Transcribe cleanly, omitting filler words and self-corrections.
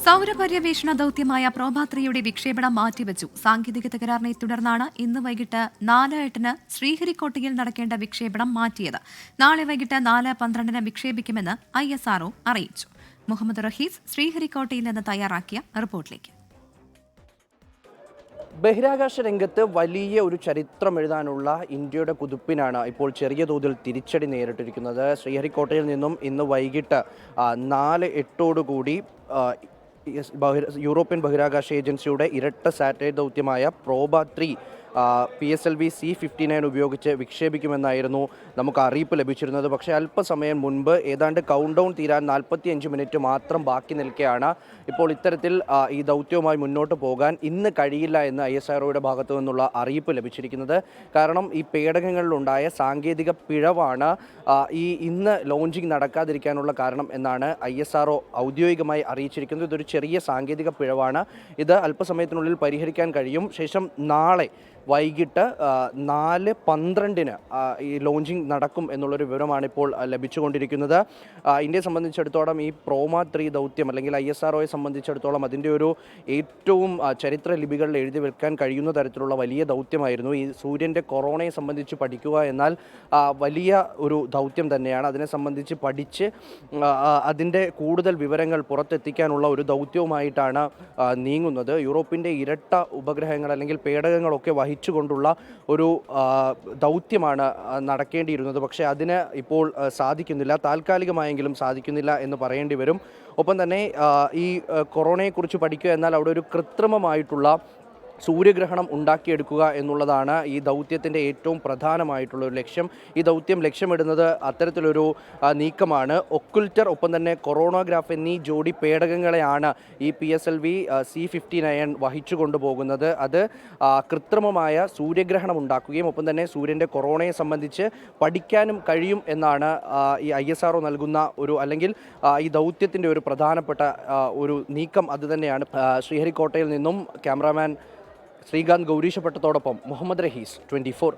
സൗരപര്യവേഷണ ദൌത്യമായ പ്രോബ-3യുടെ വിക്ഷേപണം മാറ്റിവെച്ചു. സാങ്കേതിക തകരാറിനെ തുടർന്നാണ് ഇന്ന് വൈകിട്ട് 4:08 ശ്രീഹരിക്കോട്ടയിൽ നടക്കേണ്ട വിക്ഷേപണം മാറ്റിയത്. നാളെ വൈകിട്ട് 4:12 വിക്ഷേപിക്കുമെന്ന് ISRO അറിയിച്ചു. മുഹമ്മദ് റഹീസ് ശ്രീഹരിക്കോട്ടയിൽ നിന്ന് തയ്യാറാക്കിയ റിപ്പോർട്ടിലേക്ക്. ബഹിരാകാശ രംഗത്ത് വലിയ ഒരു ചരിത്രം എഴുതാനുള്ള ഇന്ത്യയുടെ കുതിപ്പിനാണ് ഇപ്പോൾ ചെറിയ തോതിൽ തിരിച്ചടി നേരിട്ടിരിക്കുന്നത്. ശ്രീഹരിക്കോട്ടയിൽ നിന്നും ഇന്ന് വൈകിട്ട് 4:08 യൂറോപ്യൻ ബഹിരാകാശ ഏജൻസിയുടെ ഇരട്ട സാറ്റലൈറ്റ് ദൗത്യമായ പ്രോബ-3 PSLV C-59 ഉപയോഗിച്ച് വിക്ഷേപിക്കുമെന്നായിരുന്നു നമുക്ക് അറിയിപ്പ് ലഭിച്ചിരുന്നത്. പക്ഷേ അല്പസമയം മുൻപ് ഏതാണ്ട് കൗണ്ട് ഡൗൺ തീരാൻ 45 മിനിറ്റ് മാത്രം ബാക്കി നിൽക്കെയാണ് ഇപ്പോൾ ഇത്തരത്തിൽ ഈ ദൗത്യവുമായി മുന്നോട്ട് പോകാൻ ഇന്ന് കഴിയില്ല എന്ന് ISROയുടെ ഭാഗത്തു നിന്നുള്ള അറിയിപ്പ് ലഭിച്ചിരിക്കുന്നത്. കാരണം ഈ പേടകങ്ങളിലുണ്ടായ സാങ്കേതിക പിഴവാണ് ഇന്ന് ലോഞ്ചിങ് നടക്കാതിരിക്കാനുള്ള കാരണം എന്നാണ് ISRO ഔദ്യോഗികമായി അറിയിച്ചിരിക്കുന്നത്. ഇതൊരു ചെറിയ സാങ്കേതിക പിഴവാണ്. ഇത് അല്പസമയത്തിനുള്ളിൽ പരിഹരിക്കാൻ കഴിയും. ശേഷം നാളെ വൈകിട്ട് 4:12 ഈ ലോഞ്ചിങ് നടക്കും എന്നുള്ളൊരു വിവരമാണ് ഇപ്പോൾ ലഭിച്ചുകൊണ്ടിരിക്കുന്നത്. ഇന്ത്യയെ സംബന്ധിച്ചിടത്തോളം ഈ പ്രോബ-3 ദൗത്യം അല്ലെങ്കിൽ ISROയെ സംബന്ധിച്ചിടത്തോളം അതിൻ്റെ ഒരു ഏറ്റവും ചരിത്ര ലിപികളിൽ എഴുതി വെക്കാൻ കഴിയുന്ന തരത്തിലുള്ള വലിയ ദൗത്യമായിരുന്നു. ഈ സൂര്യൻ്റെ കൊറോണയെ സംബന്ധിച്ച് പഠിക്കുക എന്നാൽ വലിയ ഒരു ദൗത്യം തന്നെയാണ്. അതിനെ സംബന്ധിച്ച് പഠിച്ച് അതിൻ്റെ കൂടുതൽ വിവരങ്ങൾ പുറത്തെത്തിക്കാനുള്ള ഒരു ദൗത്യവുമായിട്ടാണ് നീങ്ങുന്നത്. യൂറോപ്പിൻ്റെ ഇരട്ട ഉപഗ്രഹങ്ങൾ അല്ലെങ്കിൽ പേടകങ്ങളൊക്കെ വഹിച്ചുകൊണ്ടുള്ള ഒരു ദൗത്യമാണ് നടക്കേണ്ടിയിരുന്നത്. പക്ഷേ അതിന് ഇപ്പോൾ സാധിക്കുന്നില്ല, താൽക്കാലികമായെങ്കിലും സാധിക്കുന്നില്ല എന്ന് പറയേണ്ടി വരും. ഒപ്പം തന്നെ ഈ കൊറോണയെക്കുറിച്ച് പഠിക്കുക എന്നാൽ അവിടെ ഒരു കൃത്രിമമായിട്ടുള്ള സൂര്യഗ്രഹണം ഉണ്ടാക്കിയെടുക്കുക എന്നുള്ളതാണ് ഈ ദൗത്യത്തിൻ്റെ ഏറ്റവും പ്രധാനമായിട്ടുള്ള ഒരു ലക്ഷ്യം. ഈ ദൗത്യം ലക്ഷ്യമിടുന്നത് അത്തരത്തിലൊരു നീക്കമാണ്. ഒക്കുൽറ്റർ ഒപ്പം തന്നെ കൊറോണോഗ്രാഫ് എന്നീ ജോഡി പേടകങ്ങളെയാണ് ഈ PSLV C-59 വഹിച്ചു കൊണ്ടുപോകുന്നത്. അത് കൃത്രിമമായ സൂര്യഗ്രഹണം ഉണ്ടാക്കുകയും ഒപ്പം തന്നെ സൂര്യൻ്റെ കൊറോണയെ സംബന്ധിച്ച് പഠിക്കാനും കഴിയും എന്നാണ് ഈ ISRO നൽകുന്ന ഒരു അല്ലെങ്കിൽ ഈ ദൗത്യത്തിൻ്റെ ഒരു പ്രധാനപ്പെട്ട ഒരു നീക്കം അതുതന്നെയാണ്. ശ്രീഹരിക്കോട്ടയിൽ നിന്നും ക്യാമറാമാൻ ശ്രീകാന്ത് ഗൗരീശപട്ടത്തോടൊപ്പം മുഹമ്മദ് റഹീസ്, 24.